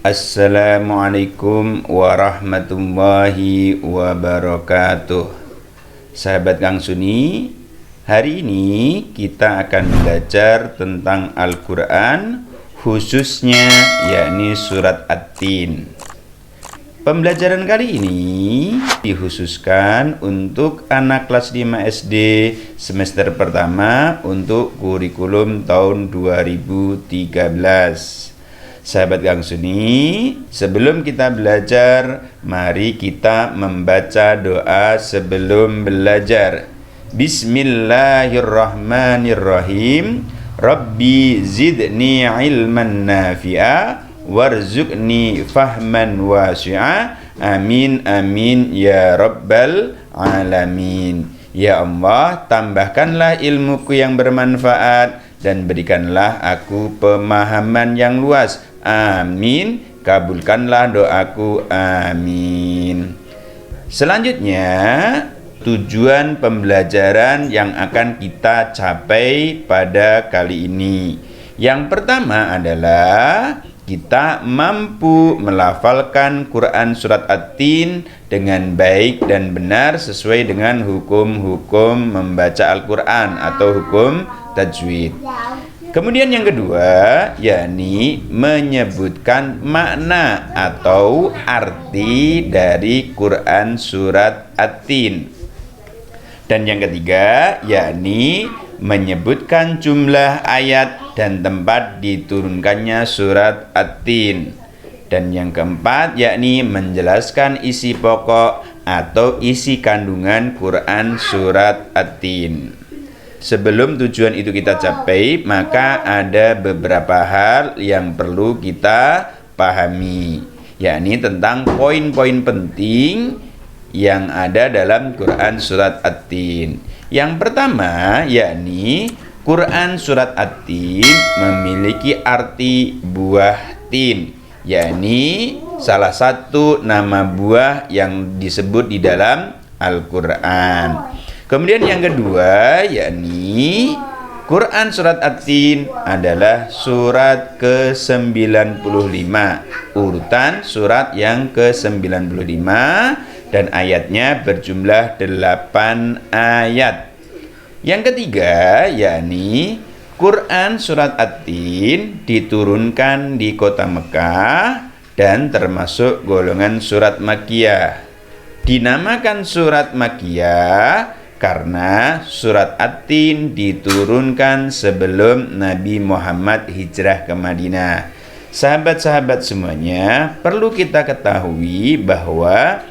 Assalamualaikum warahmatullahi wabarakatuh. Sahabat Kang Suni, hari ini kita akan belajar tentang Al-Quran, khususnya yakni surat At-Tin. Pembelajaran kali ini dikhususkan untuk anak kelas 5 SD semester pertama untuk kurikulum tahun 2013. Sahabat Kang Suni, sebelum kita belajar, mari kita membaca doa sebelum belajar. Bismillahirrahmanirrahim. Rabbi zidni ilman nafi'a warzuqni fahman wasi'a. Amin amin ya rabbal alamin. Ya Allah, tambahkanlah ilmuku yang bermanfaat dan berikanlah aku pemahaman yang luas. Amin. Kabulkanlah doaku. Amin. Selanjutnya, tujuan pembelajaran yang akan kita capai pada kali ini. Yang pertama adalah kita mampu melafalkan Quran surat At-Tin dengan baik dan benar sesuai dengan hukum-hukum membaca Al-Quran atau hukum tajwid. Kemudian yang kedua, yakni menyebutkan makna atau arti dari Quran surat At-Tin. Dan yang ketiga, yakni menyebutkan jumlah ayat dan tempat diturunkannya surat At-Tin. Dan yang keempat, yakni menjelaskan isi pokok atau isi kandungan Quran surat At-Tin. Sebelum tujuan itu kita capai, maka ada beberapa hal yang perlu kita pahami, yakni tentang poin-poin penting yang ada dalam Quran surat At-Tin. Yang pertama, yakni Quran surat At-Tin memiliki arti buah tin, yakni salah satu nama buah yang disebut di dalam Al-Quran. Kemudian yang kedua, yakni Quran surat At-Tin adalah surat ke-95, urutan surat yang ke-95, dan ayatnya berjumlah 8 ayat. Yang ketiga, yakni Quran surat At-Tin diturunkan di kota Mekah dan termasuk golongan surat Makkiyah. Dinamakan surat Makkiyah karena surat At-Tin diturunkan sebelum Nabi Muhammad hijrah ke Madinah. Sahabat-sahabat semuanya, perlu kita ketahui bahwa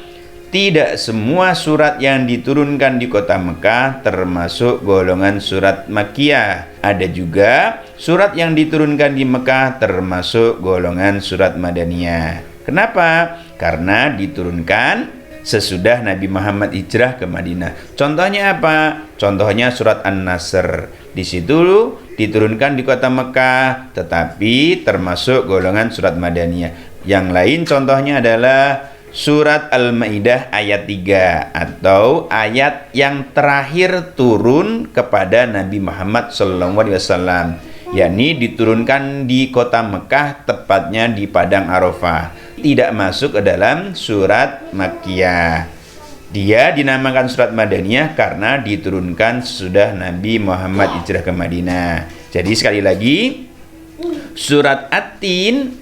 tidak semua surat yang diturunkan di kota Mekah termasuk golongan surat Makkiyah. Ada juga surat yang diturunkan di Mekah termasuk golongan surat Madaniyah. Kenapa? Karena diturunkan sesudah Nabi Muhammad hijrah ke Madinah. Contohnya apa? Contohnya surat An-Nasr. Di situ diturunkan di kota Mekah, tetapi termasuk golongan surat Madaniyah. Yang lain contohnya adalah surat Al-Maidah ayat 3 atau ayat yang terakhir turun kepada Nabi Muhammad SAW, yakni diturunkan di kota Mekah, tepatnya di Padang Arafah. Tidak masuk ke dalam surat Makkiyah. Dia dinamakan surat Madaniyah karena diturunkan sesudah Nabi Muhammad hijrah ke Madinah. Jadi sekali lagi, surat At-Tin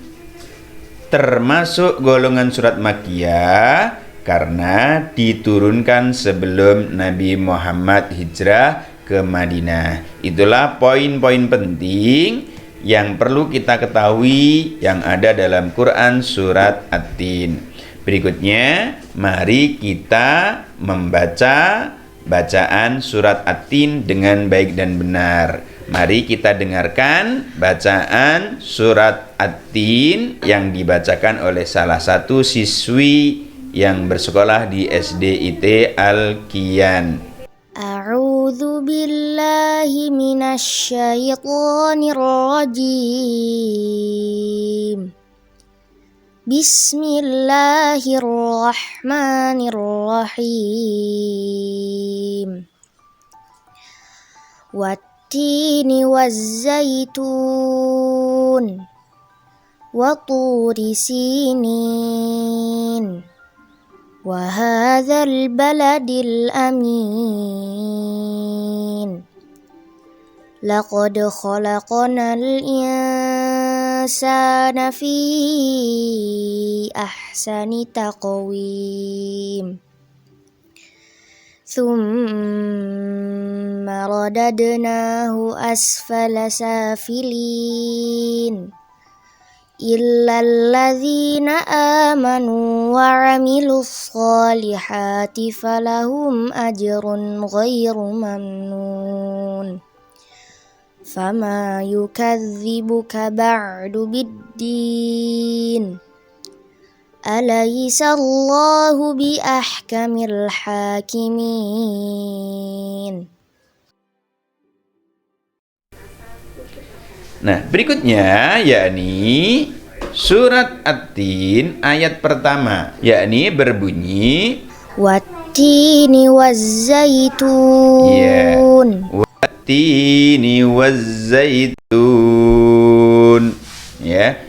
termasuk golongan surat Makkiyah karena diturunkan sebelum Nabi Muhammad hijrah ke Madinah. Itulah poin-poin penting yang perlu kita ketahui yang ada dalam Quran surat At-Tin. Berikutnya, mari kita membaca bacaan surat At-Tin dengan baik dan benar. Mari kita dengarkan bacaan surat At-Tin yang dibacakan oleh salah satu siswi yang bersekolah di SDIT Al-Kiyan. A'udzu billahi minasyaitonir rajim. Bismillahirrahmanirrahim. Wattini wazzaitun وطور سينين وهذا البلد الأمين لقد خلقنا الإنسان في أحسن تقويم ثم رددناه أسفل سافلين إلا الذين آمنوا وعملوا الصالحات فلهم أجر غير ممنون فما يكذبك بعد بالدين أليس الله بأحكم الحاكمين. Nah, berikutnya yakni surat At-Tin ayat pertama, yakni berbunyi Wattini wazzaitun. Wattini wazzaitun. Ya.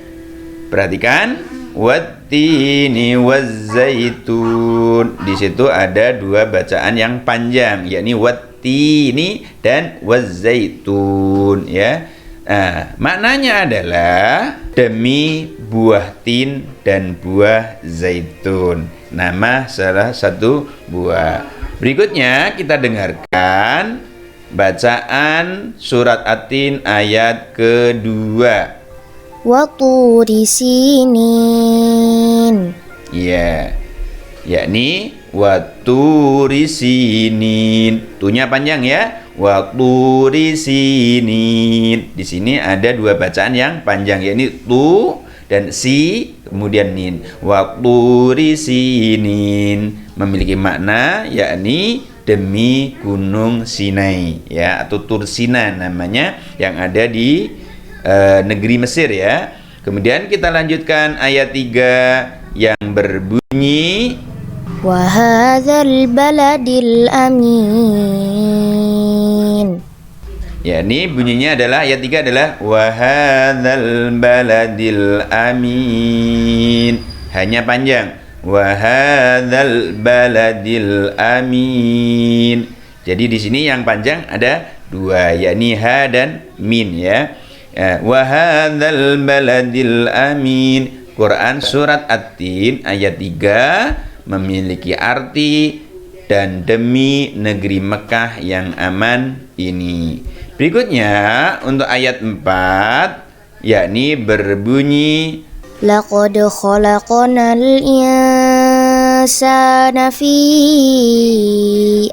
Perhatikan Wattini wazzaitun. Di situ ada dua bacaan yang panjang, yakni wattini dan wazzaitun, ya. Nah, maknanya adalah demi buah tin dan buah zaitun. Nama salah satu buah. Berikutnya kita dengarkan bacaan surat At-Tin ayat kedua. Waturi sinin. Ya, yakni waturi sinin. Tunya panjang ya. Waturi sinin. Di sini ada dua bacaan yang panjang, yakni tu dan si kemudian nin. Waturi sinin memiliki makna yakni demi gunung Sinai, ya, atau Tursina namanya, yang ada di negeri Mesir, ya. Kemudian kita lanjutkan ayat 3 yang berbunyi wa hadzal baladil amin. Ya, ini bunyinya adalah ayat 3 adalah wa hadzal baladil amin. Hanya panjang. Wa hadzal baladil amin. Jadi di sini yang panjang ada dua, yakni ha dan min, ya. Wa hadzal baladil amin. Quran surat At-Tin ayat 3 memiliki arti dan demi negeri Mekah yang aman ini. Berikutnya untuk ayat 4 yakni berbunyi laqad khalaqnal insana fi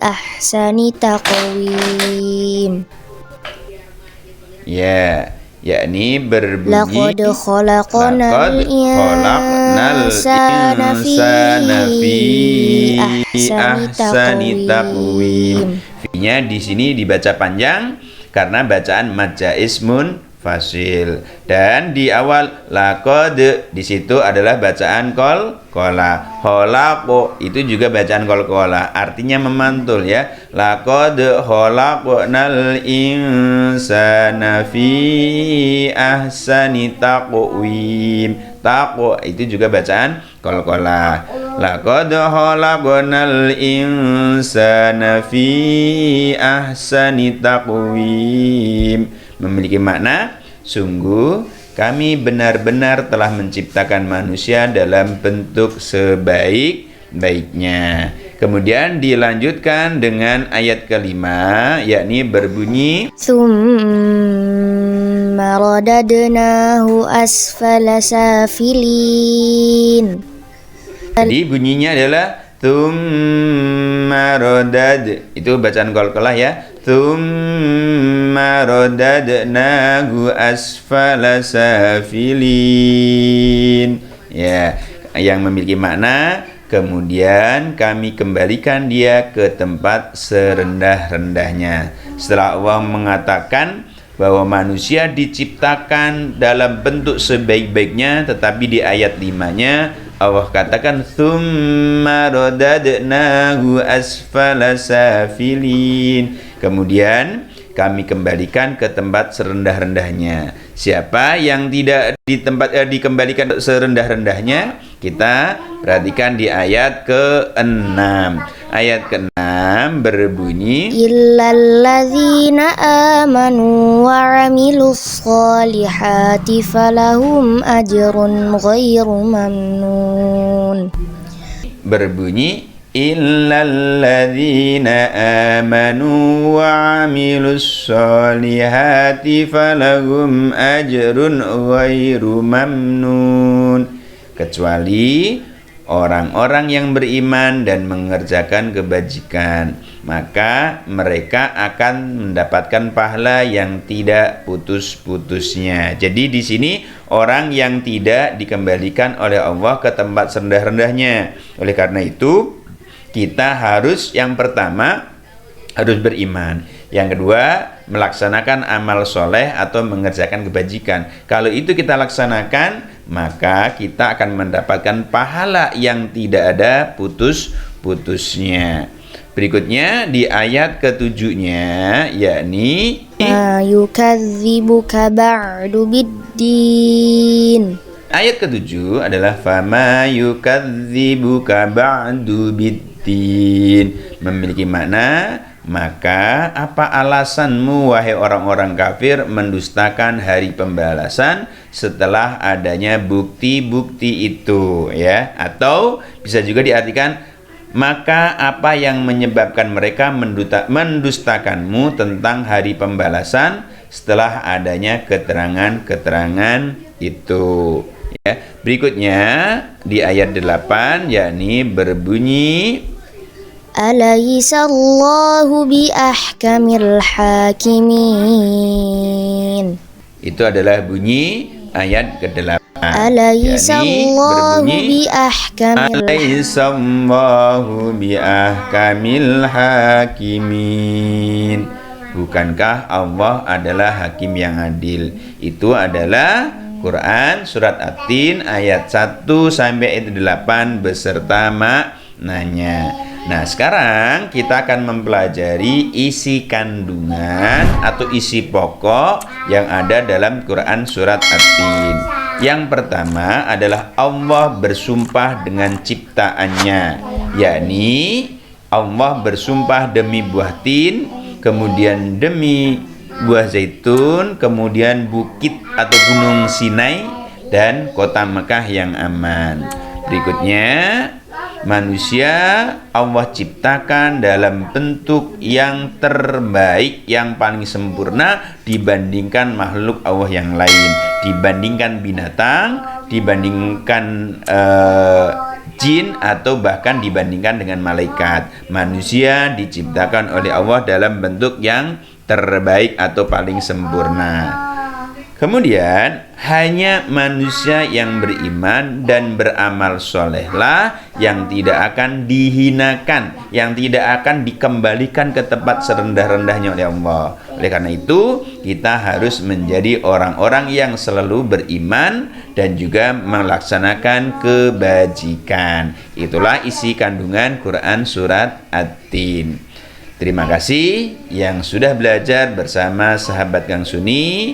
ahsani taqwim. Ya, yakni berbunyi laqad khalaqnal insana fi ahsani taqwim. Fi-nya di sini dibaca panjang karena bacaan mad ismun fasil, dan di awal laqad di situ adalah bacaan qalqala. Khalaqo itu juga bacaan qalqala, artinya memantul, ya. Laqad khalaqnal insana fi ahsani taqwim. Taqwa itu juga bacaan qalqala. Laqad khalaqnal insana fi ahsani taqwim memiliki makna sungguh kami benar-benar telah menciptakan manusia dalam bentuk sebaik-baiknya. Kemudian dilanjutkan dengan ayat kelima, yakni berbunyi Tsumma radadnahu asfala safilin. Jadi bunyinya adalah tsumma radad. Itu bacaan qalqalah, ya. Tsumma radadnahu asfala safilin. Ya, yang memiliki makna kemudian kami kembalikan dia ke tempat serendah-rendahnya. Setelah Allah mengatakan bahwa manusia diciptakan dalam bentuk sebaik-baiknya, tetapi di ayat 5-nya Allah katakan tsumma radadnahu asfala safilin. Kemudian kami kembalikan ke tempat serendah-rendahnya. Siapa yang tidak dikembalikan serendah-rendahnya? Kita perhatikan di ayat ke-6. Ayat ke-6 berbunyi illalladzina amanu wa amilus solihati falahum ajrun ghairu mamnun. Berbunyi illalladzina amanu wa amilus solihati falahum ajrun ghairu mamnun. Kecuali orang-orang yang beriman dan mengerjakan kebajikan, maka mereka akan mendapatkan pahala yang tidak putus-putusnya. Jadi di sini orang yang tidak dikembalikan oleh Allah ke tempat serendah-rendahnya. Oleh karena itu, kita harus yang pertama harus beriman. Yang kedua, melaksanakan amal soleh atau mengerjakan kebajikan. Kalau itu kita laksanakan, maka kita akan mendapatkan pahala yang tidak ada putus-putusnya. Berikutnya di ayat ke-7-nya, yakni Ma yukadzibuka ba'du biddin. ayat ke-7 adalah fama yukadzibuka ba'du biddin, memiliki makna maka apa alasanmu wahai orang-orang kafir mendustakan hari pembalasan setelah adanya bukti-bukti itu, ya. Atau bisa juga diartikan maka apa yang menyebabkan mereka mendustakanmu tentang hari pembalasan setelah adanya keterangan-keterangan itu, ya. Berikutnya di ayat 8 yakni berbunyi Alaysallahu bi ahkamil hakimin. Itu adalah bunyi ayat ke-8. Alaysallahu bi ahkamil hakimin. Bukankah Allah adalah hakim yang adil? Itu adalah Quran surat At-Tin ayat 1 sampai ayat 8 beserta maknanya. Nah, sekarang kita akan mempelajari isi kandungan atau isi pokok yang ada dalam Quran surat At-Tin. Yang pertama adalah Allah bersumpah dengan ciptaannya, yakni Allah bersumpah demi buah tin, kemudian demi buah zaitun, kemudian bukit atau gunung Sinai, dan kota Mekah yang aman. Berikutnya, manusia Allah ciptakan dalam bentuk yang terbaik, yang paling sempurna dibandingkan makhluk Allah yang lain, dibandingkan binatang, dibandingkan jin, atau bahkan dibandingkan dengan malaikat. Manusia diciptakan oleh Allah dalam bentuk yang terbaik atau paling sempurna. Kemudian hanya manusia yang beriman dan beramal solehlah yang tidak akan dihinakan, yang tidak akan dikembalikan ke tempat serendah-rendahnya oleh Allah. Oleh karena itu, kita harus menjadi orang-orang yang selalu beriman dan juga melaksanakan kebajikan. Itulah isi kandungan Quran surat At-Tin. Terima kasih yang sudah belajar bersama sahabat Kang Suni.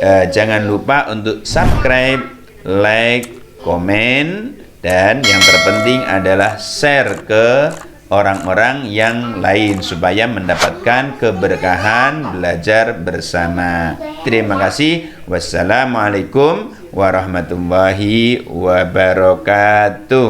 Jangan lupa untuk subscribe, like, komen, dan yang terpenting adalah share ke orang-orang yang lain supaya mendapatkan keberkahan belajar bersama. Terima kasih. Wassalamualaikum warahmatullahi wabarakatuh.